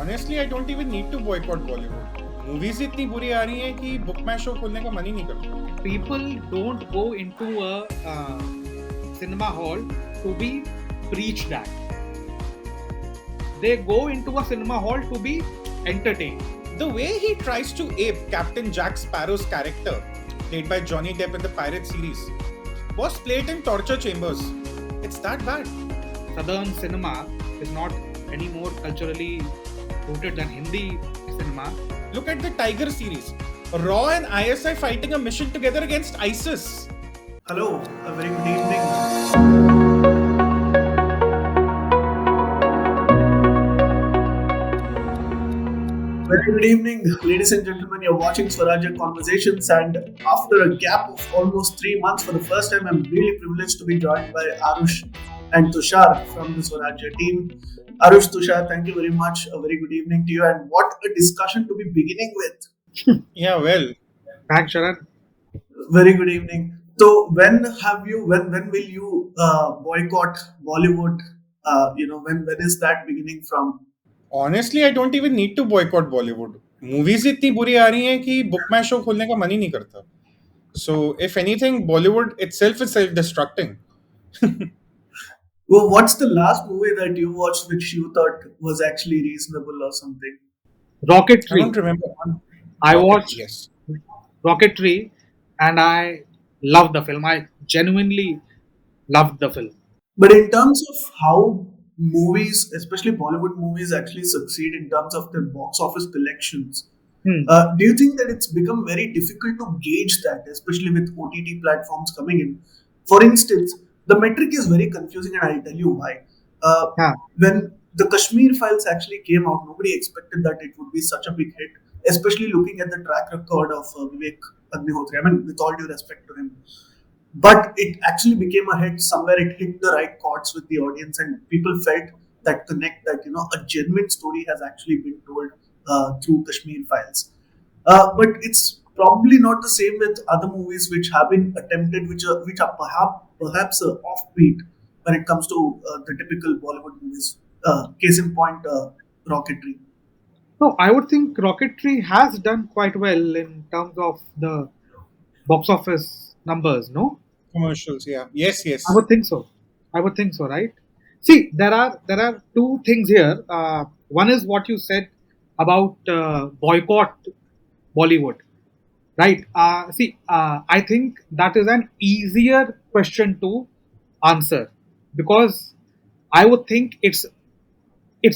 Honestly, I don't even need to boycott Bollywood. Movies इतनी बुरी आ रही हैं कि बुक माई शो खोलने का मन ही नहीं करता. People don't go into a cinema hall to be preached at. They go into a cinema hall to be entertained. The way he tries to ape Captain Jack Sparrow's character, played by Johnny Depp in the Pirate series, was played in torture chambers. It's that bad. Southern cinema is not any more culturally rooted than Hindi cinema. Look at the Tiger series. Raw and ISI fighting a mission together against ISIS. Hello, a very good evening. Very good evening, ladies and gentlemen. You're watching Swarajya Conversations, and after a gap of almost 3 months, for the first time, I'm really privileged to be joined by Arush and Tushar from the Swarajya team. Arush, Tushar, thank you very much. A very good evening to you, and what a discussion to be beginning with. Yeah, well, Thanks, Sharan. Very good evening. So, when will you boycott Bollywood? When is that beginning from? honestly, I don't even need to boycott Bollywood. Movies इतनी बुरी आ रही हैं कि book माई show खोलने का मन ही नहीं करता. So, if anything, Bollywood itself is self-destructing. Well, what's the last movie that you watched which you thought was actually reasonable or something? I Rocketry. don't remember one. I watched Yes. Rocketry and I loved the film. I genuinely loved the film. But in terms of how movies, especially Bollywood movies, actually succeed in terms of their box office collections, do you think that it's become very difficult to gauge that, especially with OTT platforms coming in? For instance, the metric is very confusing, and I'll tell you why. Yeah. When the Kashmir Files actually came out, nobody expected that it would be such a big hit, especially looking at the track record of Vivek Agnihotri. I mean, with all due respect to him. But it actually became a hit. Somewhere it hit the right chords with the audience, and people felt that connect, that a genuine story has actually been told through Kashmir Files. But it's probably not the same with other movies which have been attempted, which are perhaps offbeat when it comes to the typical Bollywood movies. Case in point, Rocketry. No, I would think Rocketry has done quite well in terms of the box office numbers, no? Commercials, yeah. Yes. I would think so. Right? See, there are two things here. One is what you said about boycott Bollywood, right? I think that is an easier question to answer because I would think it's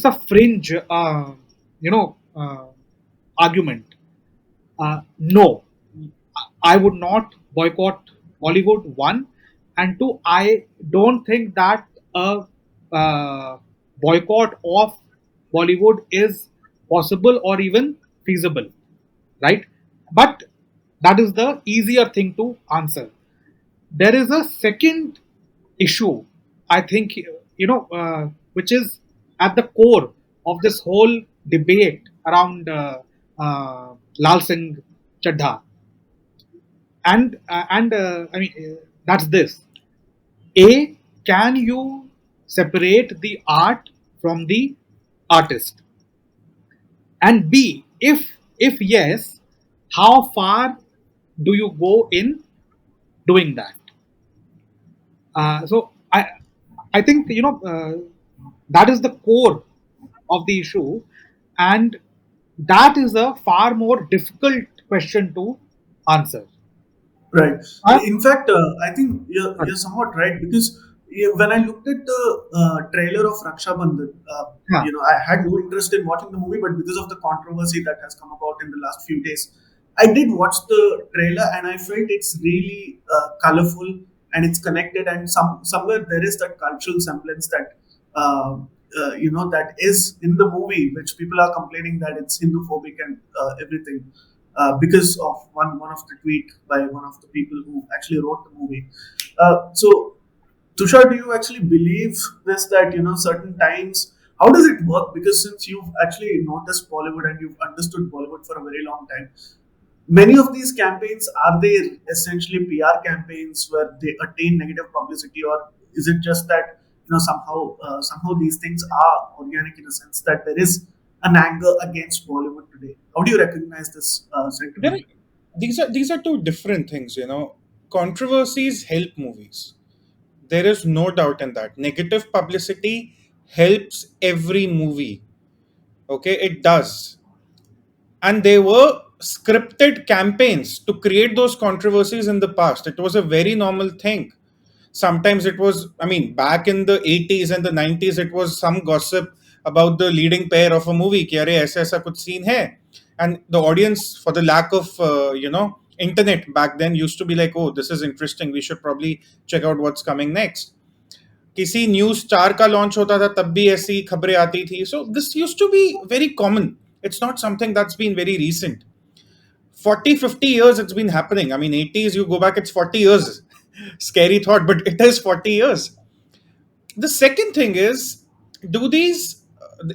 a fringe, argument. No, I would not boycott Bollywood. One, and two, I don't think that a boycott of Bollywood is possible or even feasible, right? But that is the easier thing to answer. There is a second issue, I think, which is at the core of this whole debate around Laal Singh Chaddha, and that's this: A, can you separate the art from the artist? And B, if yes, how far do you go in doing that? So I think that is the core of the issue, and that is a far more difficult question to answer. Right. Huh? In fact, I think you're somewhat right, because when I looked at the trailer of Raksha Bandhan, Yeah. I had no interest in watching the movie, but because of the controversy that has come about in the last few days, I did watch the trailer, and I felt it's really colorful and it's connected, and somewhere there is that cultural semblance that that is in the movie, which people are complaining that it's Hinduphobic and everything. Because of one of the tweet by one of the people who actually wrote the movie. So, Tushar, do you actually believe this, that certain times, how does it work? Because since you've actually noticed Bollywood and you've understood Bollywood for a very long time, many of these campaigns, are they essentially PR campaigns where they attain negative publicity, or is it just that somehow these things are organic in a sense that there is an anger against Bollywood today. How do you recognize this There are, sentiment? these are two different things, you know. Controversies help movies. There is no doubt in that. Negative publicity helps every movie. Okay, it does. And there were scripted campaigns to create those controversies in the past. It was a very normal thing. Sometimes it was, I mean, back in the 80s and the 90s, it was some gossip about the leading pair of a movie कि अरे ऐसा ऐसा कुछ scene है, and the audience, for the lack of internet back then, used to be like, oh, this is interesting, we should probably check out what's coming next. किसी news star का launch होता था तब भी ऐसी खबरें आती थी. So this used to be very common. It's not something that's been very recent. 40-50 years it's been happening. I mean, 80s, you go back, it's 40 years. Scary thought, but it is 40 years. The second thing is,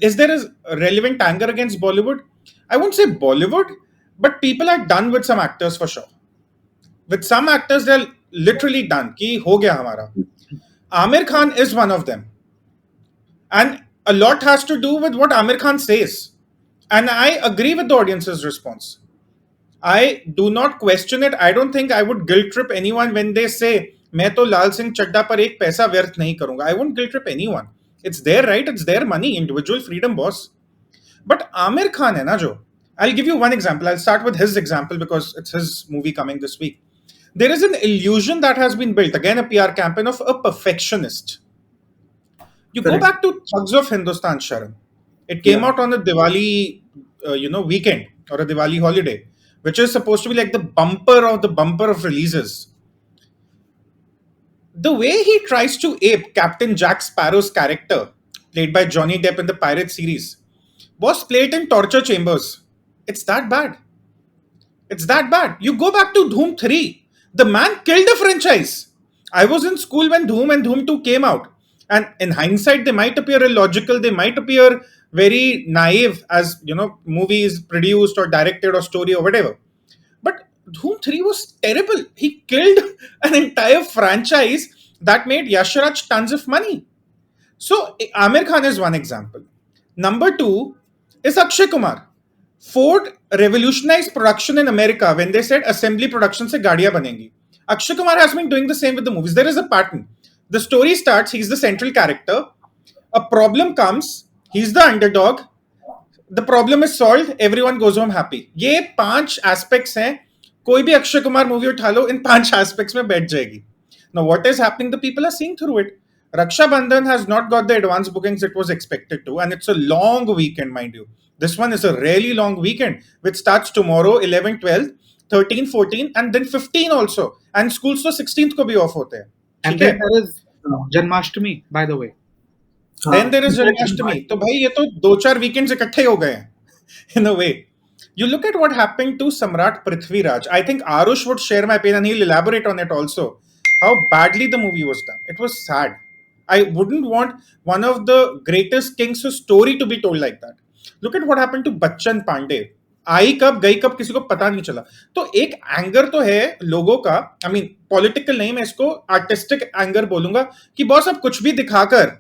is there a relevant anger against Bollywood? I won't say Bollywood, but people are done with some actors for sure. With some actors, they're literally done. Ki ho gaya hamara. Aamir Khan is one of them. And a lot has to do with what Aamir Khan says. And I agree with the audience's response. I do not question it. I don't think I would guilt trip anyone when they say, मैं तो लाल सिंह चड्ढा पर एक पैसा व्यर्थ नहीं करूंगा. I won't guilt trip anyone. It's their right, it's their money, individual freedom, boss. But Aamir Khan है ना जो, I'll give you one example. I'll start with his example because it's his movie coming this week. There is an illusion that has been built, again a PR campaign, of a perfectionist. You go Correct. back to Thugs of Hindustan, Sharan. It came Yeah. out on a Diwali, weekend or a Diwali holiday, which is supposed to be like the bumper of releases. The way he tries to ape Captain Jack Sparrow's character, played by Johnny Depp in the Pirate series, was played in torture chambers. It's that bad. It's that bad. You go back to Dhoom 3. The man killed a franchise. I was in school when Dhoom and Dhoom 2 came out. And in hindsight, they might appear illogical. They might appear very naive as, movies produced or directed or story or whatever. But Dhoom 3 was terrible. He killed an entire franchise that made Yashraj tons of money. So Amir Khan is one example. Number two is Akshay Kumar. Ford revolutionized production in America when they said assembly production se gaadiyan banengi. Akshay Kumar has been doing the same with the movies. There is a pattern. The story starts, he's the central character. A problem comes, he's the underdog. The problem is solved, everyone goes home happy. ये 5 aspects हैं. कोई भी Akshay Kumar movie उठा लो, इन 5 aspects में बैठ जाएगी. Now what is happening? The people are seeing through it. Raksha Bandhan has not got the advance bookings it was expected to, and it's a long weekend, mind you. This one is a really long weekend, which starts tomorrow, 11, 12, 13, 14, and then 15 also. And schools तो 16th को भी off होते हैं. And ठीक then है? there is Janmashtami, by the way. Then there is Janmashtami. तो भाई ये तो 2-4 weekends इकट्ठे हो गए हैं. In a way. You look at what happened to Samrat Prithviraj. I think Arush would share my pain and he'll elaborate on it also. How badly the movie was done. It was sad. I wouldn't want one of the greatest kings' story to be told like that. Look at what happened to Bachchan Pandey. आई कब गई कब किसी को पता नहीं चला. तो एक एंगर तो है लोगों का. आई मीन पॉलिटिकल नहीं, मैं इसको आर्टिस्टिक एंगर बोलूंगा कि बॉस अब कुछ भी दिखाकर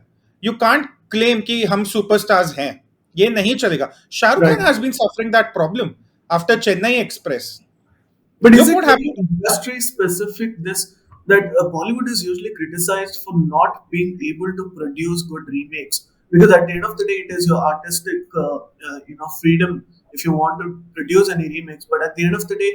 यू कांट क्लेम कि हम सुपरस्टार्स हैं. ये नहीं चलेगा. Shahrukh Right. Khan has been suffering that problem after Chennai Express. But is Look it what very happened. industry specific this that Bollywood is usually criticized for not being able to produce good remakes? Because at the end of the day, it is your artistic freedom if you want to produce any remakes. But at the end of the day,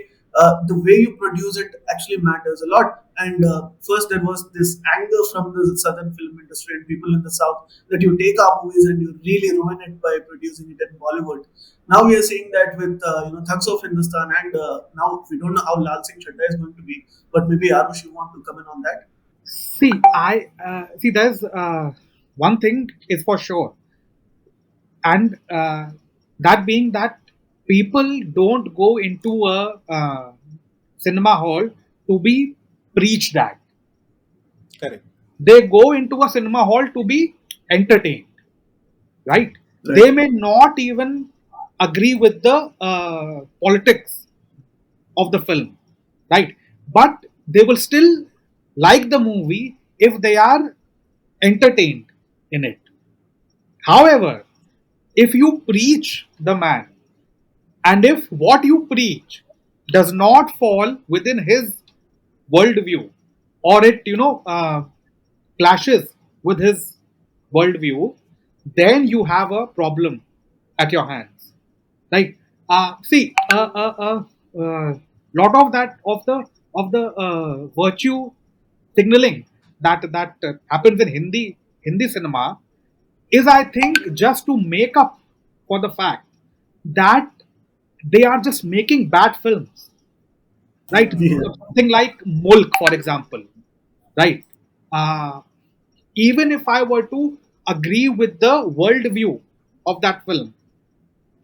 the way you produce it actually matters a lot. And first, there was this anger from the southern film industry and people in the south that you take our movies and you really ruin it by producing it in Bollywood. Now we are seeing that with Thugs of Hindustan, and now we don't know how Laal Singh Chaddha is going to be. But maybe Arush, you want to come in on that? See, There's one thing is for sure, and that being that people don't go into a cinema hall to be preached at. Correct. They go into a cinema hall to be entertained, right? Right. They may not even agree with the politics of the film, right? But they will still like the movie if they are entertained in it. However, if you preach the man, and if what you preach does not fall within his worldview, or it clashes with his worldview, then you have a problem at your hands, right? See, lot of that of the virtue signaling that happens in Hindi cinema is, I think, just to make up for the fact that they are just making bad films, right? Hmm. Yeah. So something like Mulk, for example, right? Uh, Even if I were to agree with the worldview of that film,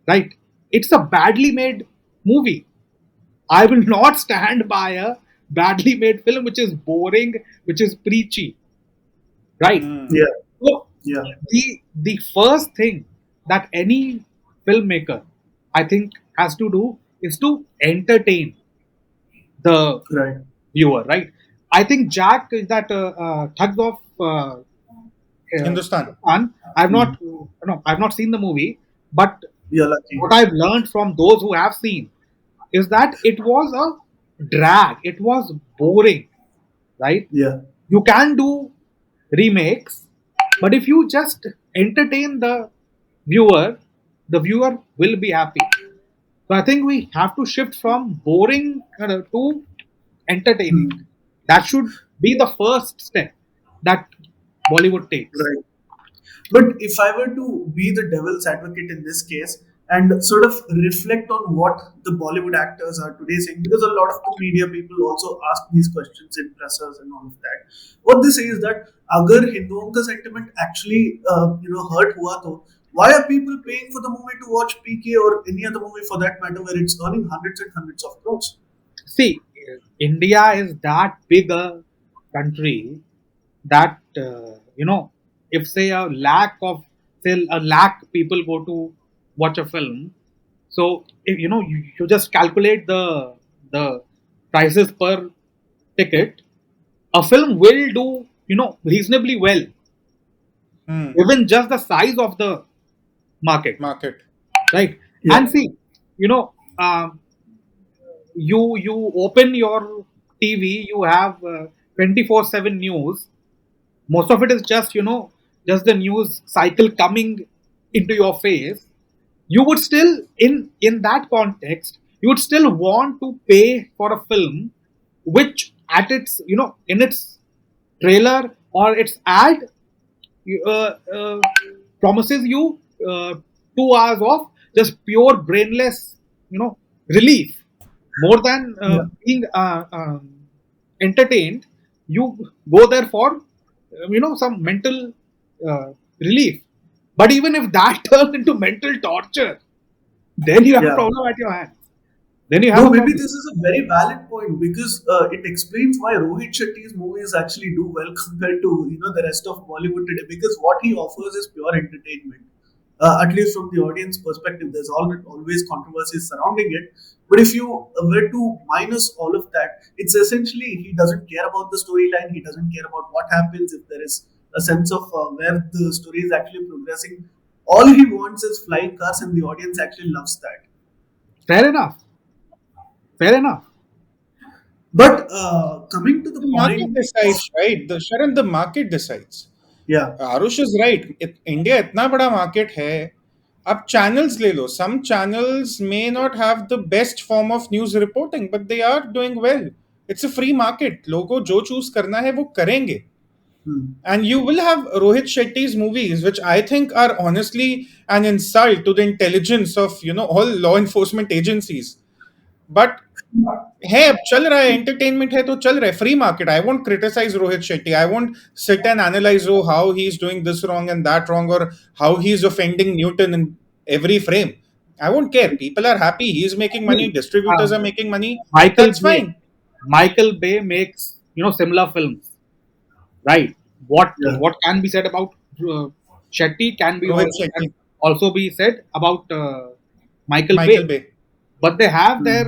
right? It's a badly made movie. I will not stand by a badly made film which is boring, which is preachy, right? Hmm. Yeah. So Yeah. the first thing that any filmmaker, I think, has to do is to entertain the Right. viewer, right? I think Jack is that Thugs of Hindustan. Khan. I've Hmm. not no, I've not seen the movie, but You're lucky. what I've learned from those who have seen is that it was a drag. It was boring, right? Yeah. You can do remakes, but if you just entertain viewer, the viewer will be happy. So I think we have to shift from boring to entertaining. Hmm. That should be the first step that Bollywood takes. Right. But if I were to be the devil's advocate in this case and sort of reflect on what the Bollywood actors are today saying, because a lot of the media people also ask these questions in presses and all of that. What they say is that agar Hinduओं का sentiment actually hurt हुआ तो why are people paying for the movie to watch PK or any other movie for that matter where it's earning hundreds and hundreds of crores? See, India is that big a country that if say a lakh people go to watch a film, so if, you just calculate the prices per ticket, a film will do reasonably well, Hmm. given just the size of the market, Market. right? Yeah. And see, you know, um, you open your TV, you have 24/7 news. Most of it is just just the news cycle coming into your face. You would still, in that context, you would still want to pay for a film which at its in its trailer or its ad promises you 2 hours of just pure brainless relief, more than Yeah. being entertained. You go there for some mental relief. But even if that turns into mental torture, then you have a Yeah. problem at your hands. Then you have No, a maybe problem. this is a very valid point because it explains why Rohit Shetty's movies actually do well compared to the rest of Bollywood today. Because what he offers is pure entertainment, at least from the audience perspective. There's always controversies surrounding it, but if you were to minus all of that, it's essentially he doesn't care about the storyline. He doesn't care about what happens if there is a sense of where the story is actually progressing. All he wants is flying cars, and the audience actually loves that. Fair enough. Fair enough. But coming to the The market point of decides, right? The Sharan, the market decides. yeah, Arush is right. India इतना बड़ा market है. अब channels ले लो. Some channels may not have the best form of news reporting, but they are doing well. It's a free market. लोगों को जो choose करना है वो करेंगे. hmm, And you will have Rohit Shetty's movies, which I think are honestly an insult to the intelligence of all law enforcement agencies. But है अब चल रहा है एंटरटेनमेंट है तो चल रहा है free market I won't criticise Rohit Shetty I won't sit and analyse how he is doing this wrong and that wrong और how he is offending Newton in every frame. I won't care. People are happy. He's making money. See, Distributors are making money. Michael That's Bay. fine. Michael Bay makes similar films, right? What yeah, what can be said about Shetty Rohit can Shetty, also be said about Michael Michael Bay, Bay. but they have hmm, their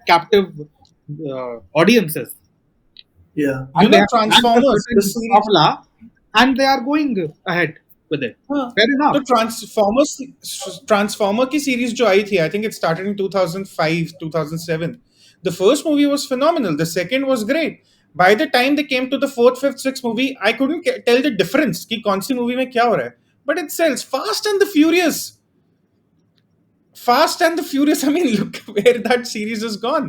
captive audiences, yeah. You and they know, have cracked a Transformers, the certain series. formula, and they are going ahead. with it. हाँ, Fair तो enough. Transformer की series जो आई थी, I think it started in 2005 2007. The first movie was phenomenal, the second was great. By the time they came to the fourth, fifth, sixth movie, I couldn't tell the difference कि कौन सी movie में क्या हो रहा है. But it sells. Fast and the Furious, I mean, look where that series has gone.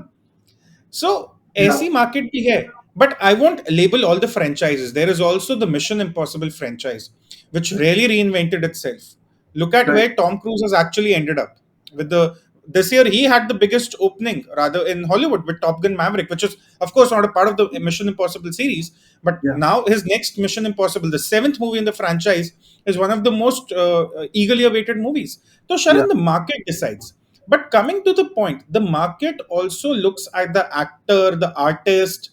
So Yeah. ऐसी market भी है. But I won't label all the franchises. There is also the Mission Impossible franchise, which really reinvented itself. Look at Right. where Tom Cruise has actually ended up. With the This year he had the biggest opening rather in Hollywood with Top Gun Maverick, which is of course not a part of the Mission Impossible series. But Yeah. now his next Mission Impossible, the seventh movie in the franchise, is one of the most eagerly awaited movies. So Yeah. Sharan, the market decides. But coming to the point, the market also looks at the actor, the artist,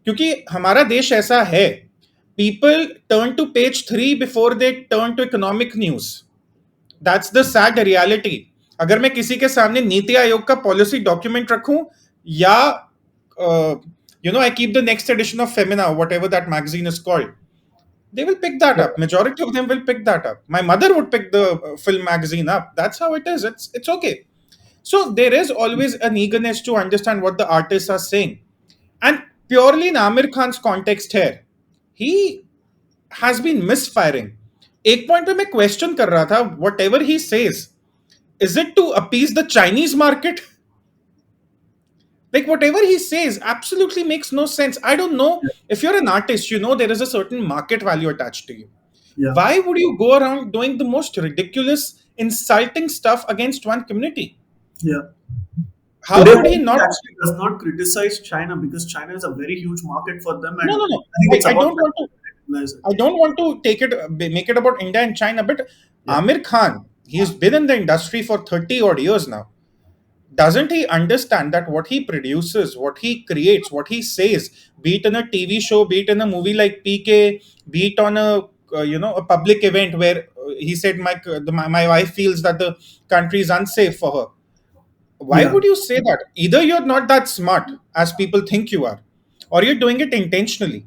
क्योंकि हमारा देश ऐसा है. People turn to page 3 before they turn to economic news. That's the sad reality. अगर मैं किसी के सामने नीति आयोग का पॉलिसी डॉक्यूमेंट रखूं, या I keep the next edition of Femina, whatever that magazine is called, they will pick that Yeah. up. Majority of them will pick that up. My mother would pick the film magazine up. That's how it is. It's okay. So there is always an eagerness to understand what the artists are saying. And purely in Amir Khan's context here, he has been misfiring. एक point पे मैं question कर रहा था, whatever he says, is it to appease the Chinese market? Like whatever he says absolutely makes no sense. I don't know, if you're an artist, there is a certain market value attached to you. Yeah. Why would you go around doing the most ridiculous, insulting stuff against one community? Yeah. How Today, would he he not? actually does not criticize China because China is a very huge market for them, No, and no, no. I think it's I about don't time want to. they recognize it. I don't want to make it about India and China. But Yeah. Amir Khan, he's been in the industry for 30 odd years now. Doesn't he understand that what he produces, what he creates, what he says, be it in a TV show, be it in a movie like PK, be it on a public event where he said my wife feels that the country is unsafe for her. Why Yeah. would you say that? Either you're not that smart as people think you are, or you're doing it intentionally.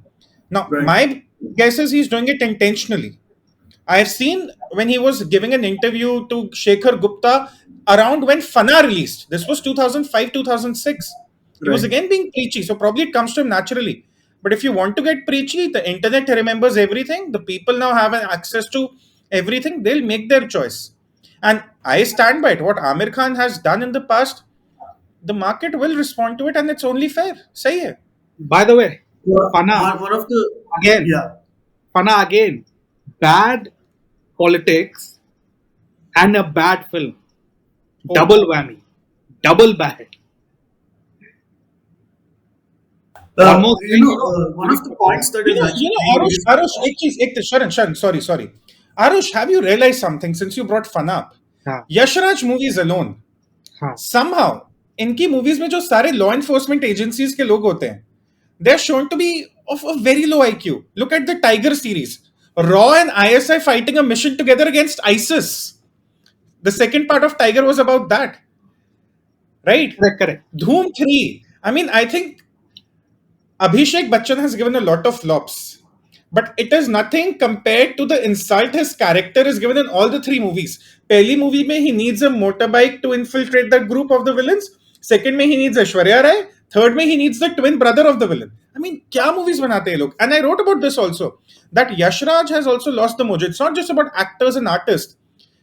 Now, Right. my guess is he's doing it intentionally. I've seen when he was giving an interview to Shekhar Gupta around when Fana released. This was 2005, 2006. He was Right. again being preachy, so probably it comes to him naturally. But if you want to get preachy, the internet remembers everything. The people now have an access to everything. They'll make their choice. And I stand by it. What Amir Khan has done in the past, the market will respond to it, and it's only fair. Say it. By the way, Fana One of the again, yeah. Fana again, bad politics and a bad film, Oh. double whammy, double bad. Almost like One of the points that is actually being Arush, raised. Sharan, sorry, sorry. Arush, have you realized something since you brought fun up? हाँ, Yashraj movies alone, हाँ, somehow, इनकी movies में जो सारे law enforcement agencies के लोग होते हैं, they're shown to be of a very low IQ. Look at the Tiger series. Raw and ISI fighting a mission together against ISIS. The second part of Tiger was about that, right? correct, correct. Dhoom 3. I mean, I think Abhishek Bachchan has given a lot of flops, but it is nothing compared to the insult his character is given in all the three movies. Pehli movie mein he needs a motorbike to infiltrate the group of the villains. Second mein he needs Aishwarya Rai. Third mein he needs the twin brother of the villain. I mean, kya movies banate hai log? And I wrote about this also, that Yashraj has also lost the mojo. It's not just about actors and artists.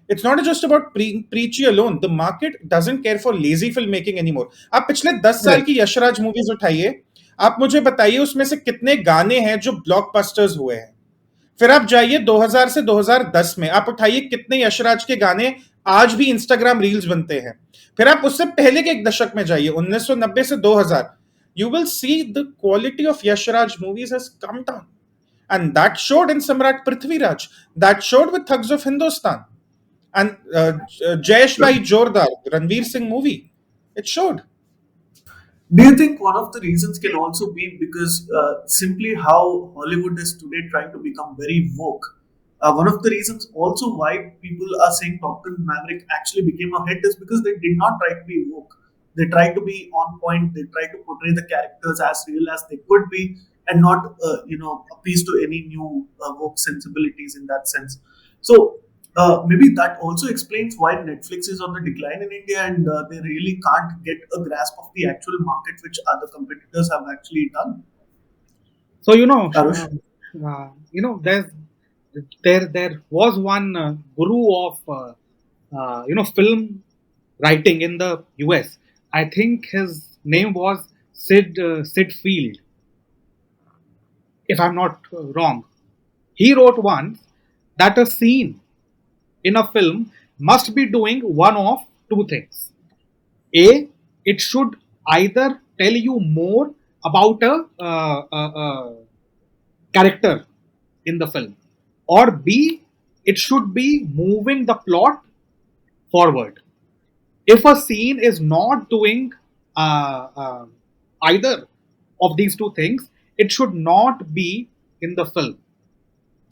It's not just about preachy alone. The market doesn't care for lazy filmmaking anymore. आप पिछले 10 साल Correct. की Yashraj movies उठाइए, आप मुझे बताइए उसमें से कितने गाने हैं जो ब्लॉकबस्टर्स हुए हैं. फिर आप जाइए 2000 से 2010 में, आप उठाइए कितने यशराज के गाने आज भी इंस्टाग्राम रील्स बनते हैं. फिर आप उससे पहले के एक दशक में जाइए, 1990 से 2000. You will see the quality of Yashraj movies has come down. And that showed in Samrat Prithviraj. That showed with Thugs of Hindustan. And Jayesh Bhai Jordar, Ranveer Singh movie. It showed. Do you think one of the reasons can also be because simply how Hollywood is today trying to become very woke? One of the reasons also why people are saying Top Gun Maverick actually became a hit is because they did not try to be woke. They tried to be on point. They tried to portray the characters as real as they could be, and not appease to any new woke sensibilities in that sense. So maybe that also explains why Netflix is on the decline in India, and they really can't get a grasp of the actual market which other competitors have actually done. So Arush? there was one guru of film writing in the US. I think his name was Sid Field, if I'm not wrong. He wrote once that a scene in a film must be doing one of two things. A, it should either tell you more about a character in the film, or B, it should be moving the plot forward. If a scene is not doing either of these two things, it should not be in the film,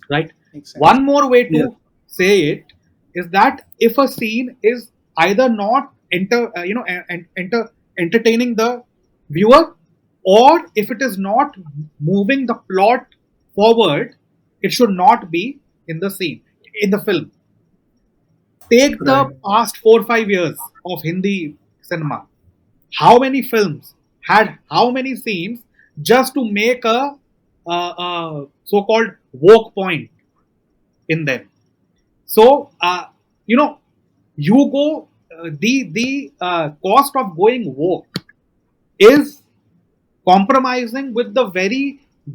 right? Makes sense. One more way Yeah. to say it is that if a scene is either not entertaining the viewer, or if it is not moving the plot forward, it should not be in the scene, in the film. Take the Right. past 4 or 5 years of Hindi cinema. How many films had how many scenes just to make a so-called woke point in them? So you know, you go the cost of going woke is compromising with the very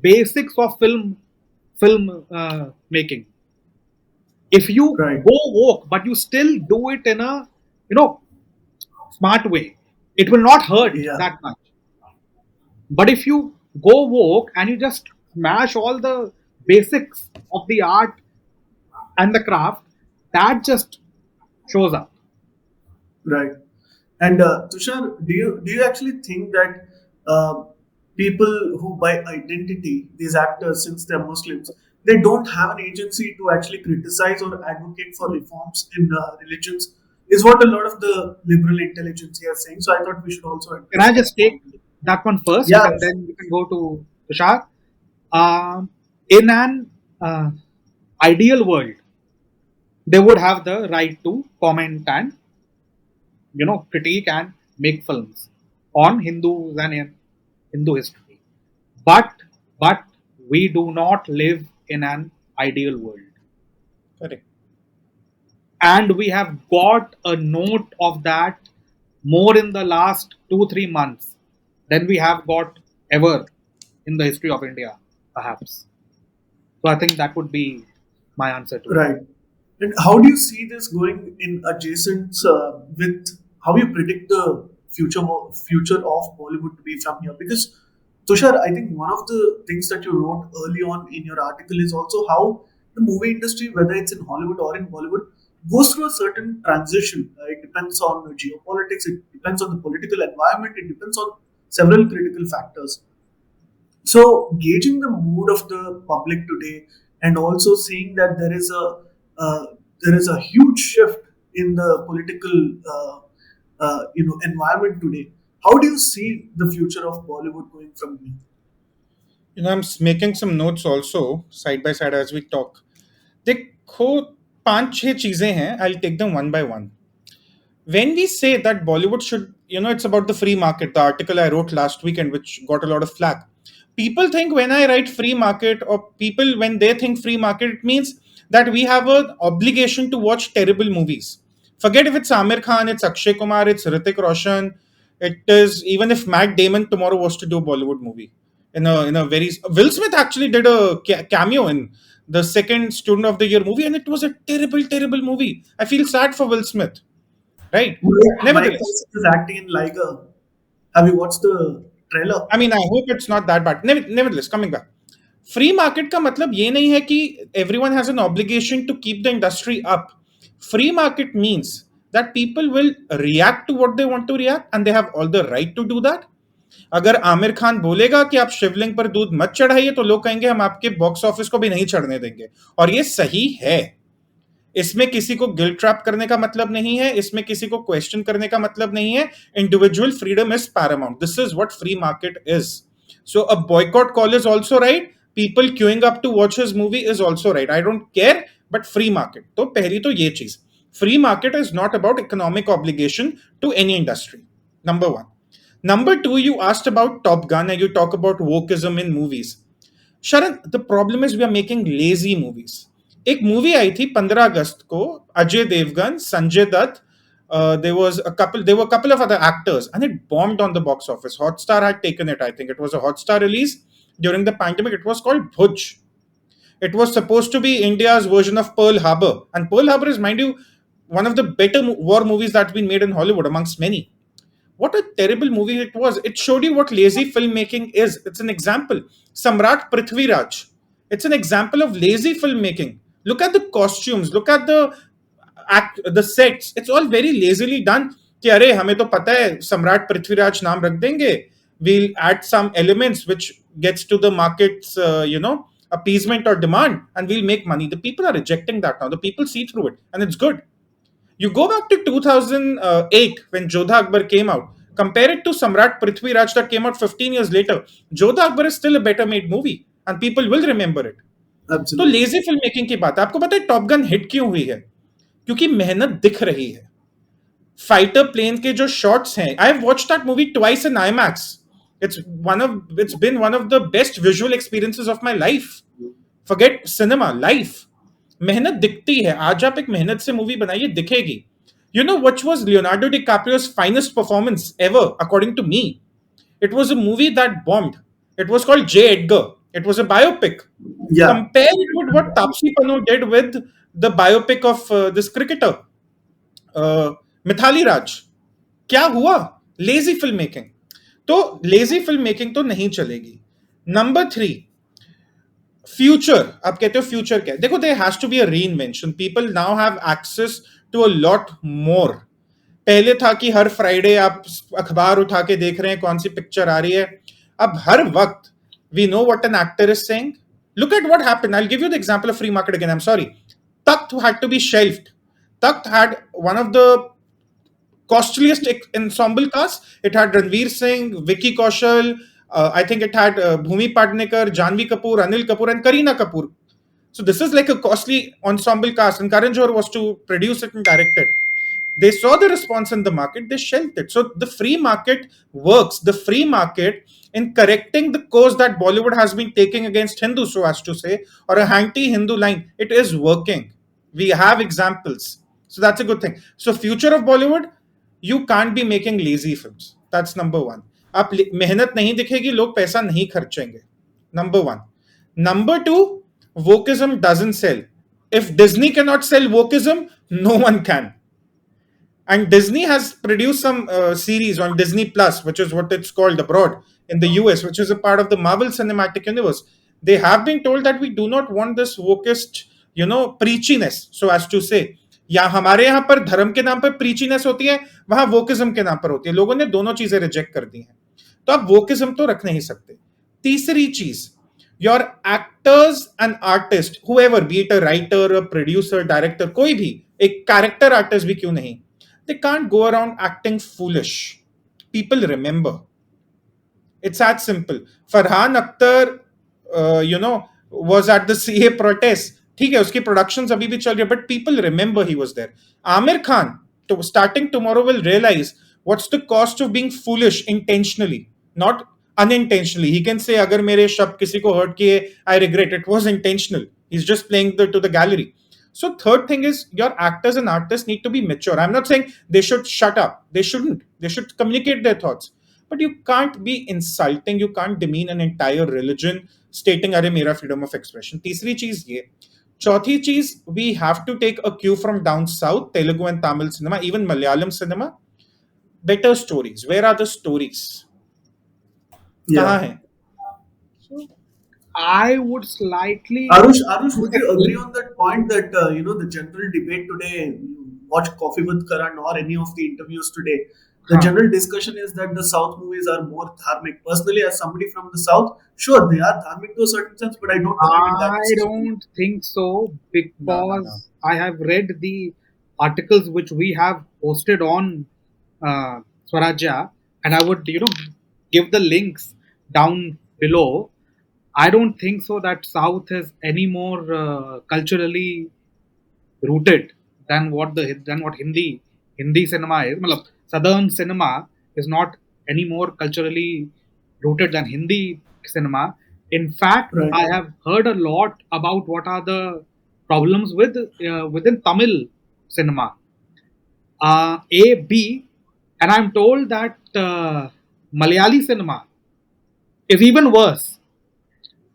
basics of film making. If you Right. go woke, but you still do it in a you know smart way, it will not hurt Yeah. that much. But if you go woke and you just smash all the basics of the art and the craft, that just shows up. Right. And Tushar, do you actually think that uh, people who by identity, these actors, since they're Muslims, they don't have an agency to actually criticize or advocate for reforms in religions? Is what a lot of the liberal intelligentsia are saying. So I thought we should also Can address I that just take point. that one first, Yeah. and then we can go to Tushar? In an ideal world, they would have the right to comment and critique and make films on Hindus and in Hindu history. But we do not live in an ideal world, Correct. and we have got a note of that more in the last 2 3 months than we have got ever in the history of India, perhaps. So I think that would be my answer to it. Right. And how do you see this going in adjacent with how you predict the future of Bollywood to be from here? Because Tushar, I think one of the things that you wrote early on in your article is also how the movie industry, whether it's in Hollywood or in Bollywood, goes through a certain transition. It depends on the geopolitics, it depends on the political environment, it depends on several critical factors. So gauging the mood of the public today, and also seeing that uh, there is a huge shift in the political environment today. How do you see the future of Bollywood going from here? Making some notes also side by side as we talk. देखो, पांच छह चीजें हैं. I'll take them one by one. When we say that Bollywood should, it's about the free market, the article I wrote last weekend, which got a lot of flack. People think when I write free market, or people, when they think free market, it means that we have an obligation to watch terrible movies. Forget if it's Aamir Khan, it's Akshay Kumar, it's Hrithik Roshan, it is even if Matt Damon tomorrow was to do a Bollywood movie. In a very Will Smith actually did a cameo in the second Student of the Year movie, and it was a terrible, terrible movie. I feel sad for Will Smith, right? Mike Nevertheless, Tyson is acting in Liger. Have you watched the trailer? I mean, I hope it's not that bad. Nevertheless, coming back, free market का मतलब ये नहीं है कि everyone has an obligation to keep the industry up. Free market means that people will react to what they want to react, and they have all the right to do that. अगर आमिर खान बोलेगा कि आप शिवलिंग पर दूध मत चढ़ाइए, तो लोग कहेंगे हम आपके बॉक्स ऑफिस को भी नहीं चढ़ने देंगे, और ये सही है. इसमें किसी को गिल्ट ट्रैप करने का मतलब नहीं है, इसमें किसी को क्वेश्चन करने का मतलब नहीं है. Individual freedom is Paramount. This is what free market is. So a boycott call is also right. people queuing up to watch his movie is also right. I don't care, but free market. तो पहली तो ये चीज. Free market is not about economic obligation to any industry. Number one. Number two, you asked about Top Gun and you talk about wokeism in movies. Sharan, the problem is we are making lazy movies. एक movie आई थी 15 अगस्त को, Ajay Devgan, Sanjay Dutt, there were a couple of other actors, and it bombed on the box office. Hotstar had taken it. I think it was a Hotstar release during the pandemic. It was called Bhuj. It was supposed to be India's version of Pearl Harbor, and Pearl Harbor is, mind you, one of the better war movies that's been made in Hollywood amongst many. What a terrible movie it was. It showed you what lazy filmmaking is. It's an example. Samrat Prithviraj. It's an example of lazy filmmaking. Look at the costumes. Look at the sets. It's all very lazily done. कि अरे हमें तो पता है सम्राट पृथ्वीराज नाम रख देंगे. We'll add some elements which gets to the market's appeasement or demand, and we'll make money. The people are rejecting that now. The people see through it, and it's good. You go back to 2008 when Jodha Akbar came out. Compare it to Samrat Prithviraj that came out 15 years later. Jodha Akbar is still a better made movie, and people will remember it. तो Absolutely. Lazy film making की बात है. आपको पता है top gun hit क्यों हुई है? क्योंकि मेहनत दिख रही है. फाइटर प्लेन के जो शॉट्स हैं, I have watched that movie twice in IMAX. It's been one of the best visual experiences of my life. Forget cinema, life. मेहनत दिखती है. आज आप एक मेहनत से मूवी बनाइए, दिखेगी. You know what was Leonardo DiCaprio's finest performance ever, according to me? It was a movie that bombed. It was called J. Edgar. It was a biopic. Yeah. Compare it with what Tapsi Pannu did with the biopic of this cricketer, Mithali Raj. क्या हुआ? Lazy film making. तो lazy film making तो नहीं चलेगी. Number 3, future. आप कहते हो future क्या है? देखो, there has to be a reinvention. People now have access to a lot more. पहले था कि हर फ्राइडे आप अखबार उठा के देख रहे हैं कौन सी पिक्चर आ रही है. अब हर वक्त we know what an actor is saying. Look at what happened. I'll give you the example of free market again. I'm sorry. Takht had to be shelved. Takht had one of the costliest ensemble cast. It had Ranveer Singh, Vicky Kaushal, I think it had Bhumi Padnekar, Janvi Kapoor, Anil Kapoor, and Kareena Kapoor. So this is like a costly ensemble cast, and Karan Johar was to produce it and direct it. They saw the response in the market, they shelved it. So the free market works. The free market in correcting the course that Bollywood has been taking against Hindus, so as to say, or a anti-Hindu line, it is working. We have examples. So that's a good thing. So future of Bollywood, you can't be making lazy films. That's number one. आप मेहनत नहीं दिखेगी, लोग पैसा नहीं खर्चेंगे. Number one. Number two, wokeism doesn't sell. If Disney cannot sell wokeism, no one can. And Disney has produced some series on Disney Plus, which is what it's called abroad in the US, which is a part of the Marvel Cinematic Universe. They have been told that we do not want this wokist, preachiness, so as to say. या हमारे यहाँ पर धर्म के नाम पर प्रीचीनेस होती है, वहां वोकिज्म के नाम पर होती है. लोगों ने दोनों चीजें रिजेक्ट कर दी हैं. तो आप वोकिज्म तो रख नहीं सकते. तीसरी चीज, your actors and artists, whoever, be it a writer, a producer, director, कोई भी, एक character artist भी क्यों नहीं, they can't go around acting foolish. People remember. It's that simple. Farhan Akhtar, was at the CA protest. ठीक है, उसकी productions अभी भी चल रही है, but people remember he was there. Aamir Khan, starting tomorrow, will realize what's the cost of being foolish intentionally, not unintentionally. He can say, अगर मेरे शब्द किसी को hurt किए, I regret. It was intentional. He's just playing to the gallery. So third thing is, your actors and artists need to be mature. I'm not saying they should shut up. They shouldn't. They should communicate their thoughts. But you can't be insulting. You can't demean an entire religion stating, अरे मेरा freedom of expression. तीसरी चीज ये. चौथी चीज, we have to take a cue from down south, Telugu and Tamil cinema, even Malayalam cinema. Better stories. Where are the stories? कहाँ Yeah. हैं? I would slightly. Arush, would you agree on that point that the general debate today, you watch Coffee with Karan or any of the interviews today, the general discussion is that the South movies are more dharmic. Personally, as somebody from the South, sure, they are dharmic to a certain sense, but I don't agree with that. I don't think so, because No. I have read the articles which we have posted on Swarajya, and I would give the links down below. I don't think so that South is any more culturally rooted than what Hindi cinema is. Matlab, Southern cinema is not any more culturally rooted than Hindi cinema. In fact, Right. I have heard a lot about what are the problems within Tamil cinema. A B, and I'm told that Malayali cinema is even worse.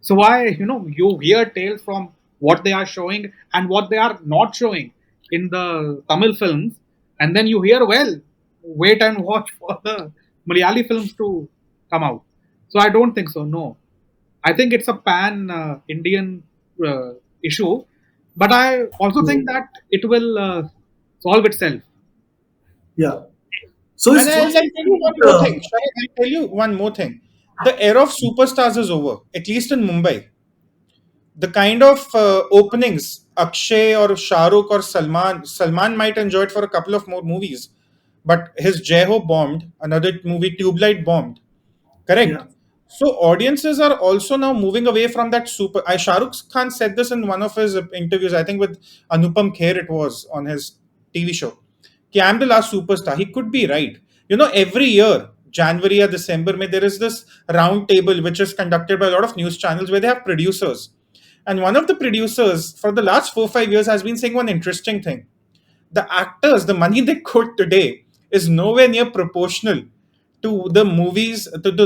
So why, you hear tales from what they are showing and what they are not showing in the Tamil films, and then you hear, well, wait and watch for the Malayali films to come out. So I don't think so. No, I think it's a pan Indian issue, but I also think Hmm. that it will solve itself. Yeah. So And it's I'll what's tell you one more thing. uh, Shall I tell you one more thing? The era of superstars is over, at least in Mumbai. The kind of openings Akshay or Shahrukh or Salman might enjoy it for a couple of more movies, but his Jeho bombed, another movie Tubelight bombed. yeah. Correct. So audiences are also now moving away from that super. Shah Rukh Khan said this in one of his interviews, I think with Anupam Kher it was on his TV show. Ki, I'm the last superstar. He could be right. Every year, January or December, there is this round table which is conducted by a lot of news channels where they have producers. And one of the producers for the last 4 5 years has been saying one interesting thing. The actors, the money they quote today is nowhere near proportional to the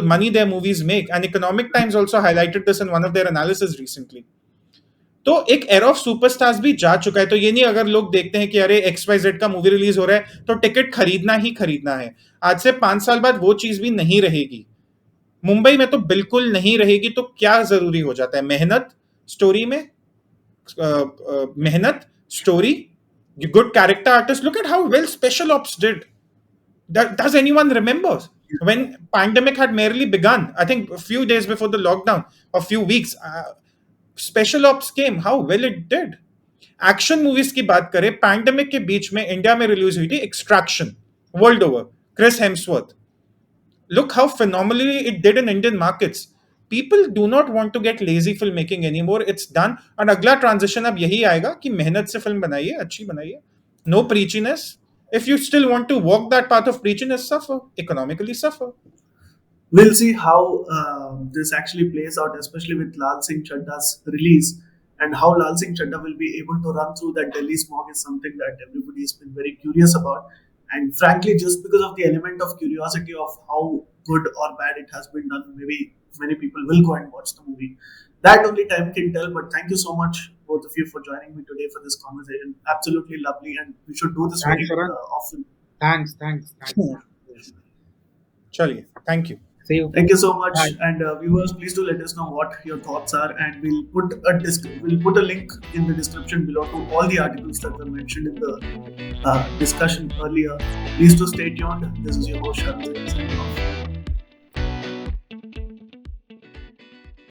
money their movies make. And Economic Times also highlighted this in one of their analysis recently. तो एक era of superstars भी जा चुका है, तो ये नहीं अगर लोग देखते हैं कि अरे XYZ का मूवी रिलीज हो रहा है तो टिकट खरीदना ही खरीदना है। आज से 5 साल बाद वो चीज भी नहीं रहेगी। मुंबई में तो बिल्कुल नहीं रहेगी, तो क्या जरूरी हो जाता है? मेहनत स्टोरी में, मेहनत story, good character artists. Look at how well Special Ops did. Does anyone remember when pandemic had merely begun? I think a few days before the lockdown, a few weeks, Special Ops came. How well it did. Action movies की बात करें, pandemic के बीच में India में release हुई थी extraction, world over, Chris Hemsworth. Look how phenomenally it did in Indian markets. People do not want to get lazy filmmaking anymore. It's done. And अगला transition अब यही आएगा कि मेहनत से फिल्म बनाइए, अच्छी बनाइए. No preachiness. If you still want to walk that path of preachiness, suffer. Economically suffer. We'll see how this actually plays out, especially with Laal Singh Chaddha's release, and how Laal Singh Chaddha will be able to run through that Delhi smog is something that everybody has been very curious about. And frankly, just because of the element of curiosity of how good or bad it has been done, maybe many people will go and watch the movie. That only time can tell. But thank you so much, both of you, for joining me today for this conversation. Absolutely lovely, and we should do this Thanks, very Sharan. often. Thanks. चलिए, thank you. See you. Thank you so much, Bye. and viewers, please do let us know what your thoughts are, and we'll put a link in the description below to all the articles that were mentioned in the discussion earlier. Please do stay tuned. This is your host Sharan signing off.